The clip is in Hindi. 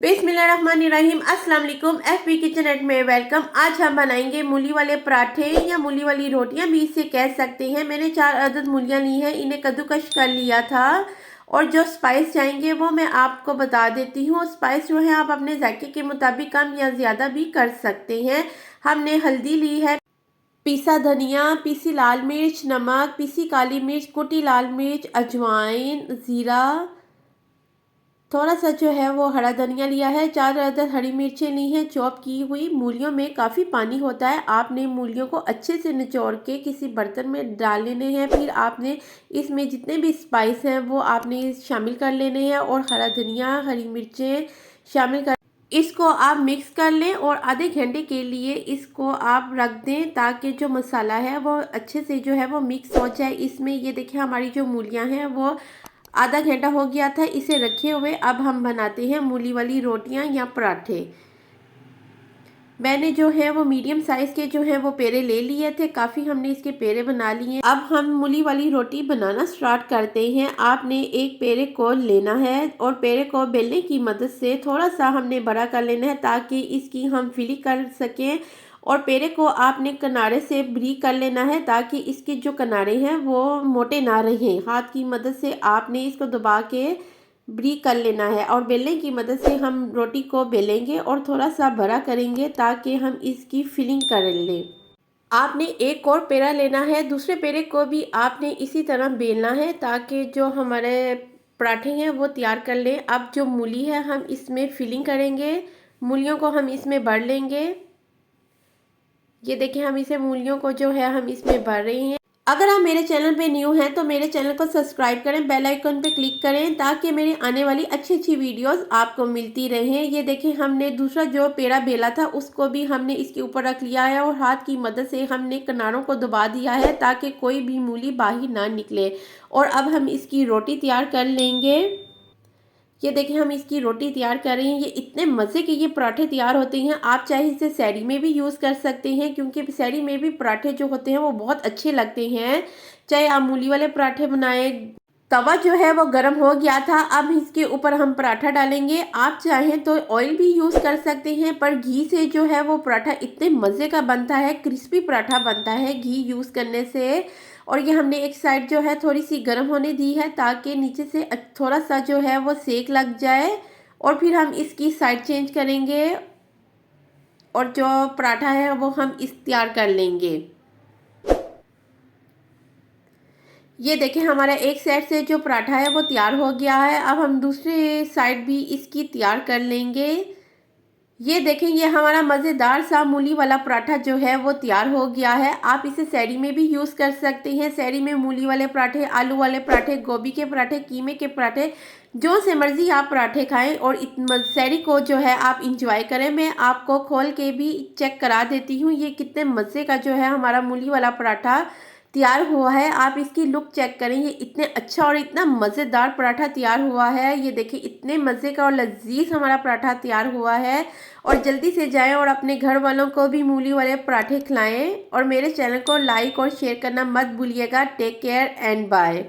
बिस्मिल्लाहिर्रहमानिर्रहीम। अस्सलाम वालेकुम। एफबी किचन एट में वेलकम। आज हम बनाएंगे मूली वाले पराठे या मूली वाली रोटियां भी इसे कह सकते हैं। मैंने 4 अदद मूलियां ली हैं, इन्हें कद्दूकश कर लिया था। और जो स्पाइस चाहेंगे वो मैं आपको बता देती हूँ। स्पाइस जो है आप अपने जायके के मुताबिक कम या ज़्यादा भी कर सकते हैं। हमने हल्दी ली है, पीसा धनिया, पीसी लाल मिर्च, नमक, पीसी काली मिर्च, कुटी लाल मिर्च, अजवाइन, ज़ीरा, थोड़ा सा जो है वो हरा धनिया लिया है, 4 अदद हरी मिर्चें ली हैं चॉप की हुई। मूलियों में काफ़ी पानी होता है, आपने मूलियों को अच्छे से निचोड़ के किसी बर्तन में डाल लेने हैं। फिर आपने इसमें जितने भी स्पाइस हैं वो आपने शामिल कर लेने हैं और हरा धनिया, हरी मिर्चें शामिल कर इसको आप मिक्स कर लें और आधे घंटे के लिए इसको आप रख दें ताकि जो मसाला है वो अच्छे से जो है वो मिक्स हो जाए इसमें। ये देखिए हमारी जो मूलियां हैं वो आधा घंटा हो गया था इसे रखे हुए। अब हम बनाते हैं मूली वाली रोटियां या पराठे। मैंने जो है वो मीडियम साइज़ के जो है वो पेड़े ले लिए थे, काफ़ी हमने इसके पेड़े बना लिए। अब हम मूली वाली रोटी बनाना स्टार्ट करते हैं। आपने एक पेड़े को लेना है और पेड़े को बेलने की मदद से थोड़ा सा हमने बड़ा कर लेना है ताकि इसकी हम फिलिंग कर सकें। और पेड़े को आपने किनारे से ब्रीक कर लेना है ताकि इसके जो किनारे हैं वो मोटे ना रहें। हाथ की मदद से आपने इसको दबा के ब्रीक कर लेना है और बेलने की मदद से हम रोटी को बेलेंगे और थोड़ा सा बड़ा करेंगे ताकि हम इसकी फिलिंग कर लें। आपने एक और पेड़ा लेना है, दूसरे पेड़े को भी आपने इसी तरह बेलना है ताकि जो हमारे पराठे हैं वो तैयार कर लें। अब जो मूली है हम इसमें फिलिंग करेंगे, मूलियों को हम इसमें भर लेंगे। ये देखिए हम इसे मूलियों को जो है हम इसमें भर रहे हैं। अगर आप मेरे चैनल पे न्यू हैं तो मेरे चैनल को सब्सक्राइब करें, बेल आइकन पे क्लिक करें ताकि मेरी आने वाली अच्छी अच्छी वीडियोस आपको मिलती रहें। ये देखिए हमने दूसरा जो पेड़ा बेला था उसको भी हमने इसके ऊपर रख लिया है और हाथ की मदद से हमने किनारों को दबा दिया है ताकि कोई भी मूली बाहर ना निकले। और अब हम इसकी रोटी तैयार कर लेंगे। ये देखिए हम इसकी रोटी तैयार कर रहे हैं। ये इतने मज़े के ये पराठे तैयार होते हैं, आप चाहे इसे सैरी में भी यूज़ कर सकते हैं क्योंकि सैरी में भी पराठे जो होते हैं वो बहुत अच्छे लगते हैं। चाहे आप मूली वाले पराठे बनाएं। तवा जो है वो गर्म हो गया था, अब इसके ऊपर हम पराठा डालेंगे। आप चाहें तो ऑयल भी यूज़ कर सकते हैं पर घी से जो है वो पराठा इतने मज़े का बनता है, क्रिस्पी पराठा बनता है घी यूज़ करने से। और ये हमने एक साइड जो है थोड़ी सी गर्म होने दी है ताकि नीचे से थोड़ा सा जो है वो सेक लग जाए। और फिर हम इसकी साइड चेंज करेंगे और जो पराठा है वो हम इस तैयार कर लेंगे। ये देखें हमारा एक साइड से जो पराठा है वो तैयार हो गया है। अब हम दूसरे साइड भी इसकी तैयार कर लेंगे। ये देखें ये हमारा मज़ेदार सा मूली वाला पराठा जो है वो तैयार हो गया है। आप इसे सैरी में भी यूज़ कर सकते हैं। सैरी में मूली वाले पराठे, आलू वाले पराठे, गोभी के पराठे, कीमे के पराठे, जो से मर्ज़ी आप पराठे खाएं और सैरी को जो है आप इंजॉय करें। मैं आपको खोल के भी चेक करा देती हूँ ये कितने मज़े का जो है हमारा मूली वाला पराठा तैयार हुआ है। आप इसकी लुक चेक करें, ये इतने अच्छा और इतना मज़ेदार पराठा तैयार हुआ है। ये देखिए इतने मज़े का और लजीज हमारा पराठा तैयार हुआ है। और जल्दी से जाएं और अपने घर वालों को भी मूली वाले पराठे खिलाएं और मेरे चैनल को लाइक और शेयर करना मत भूलिएगा। Take care and bye.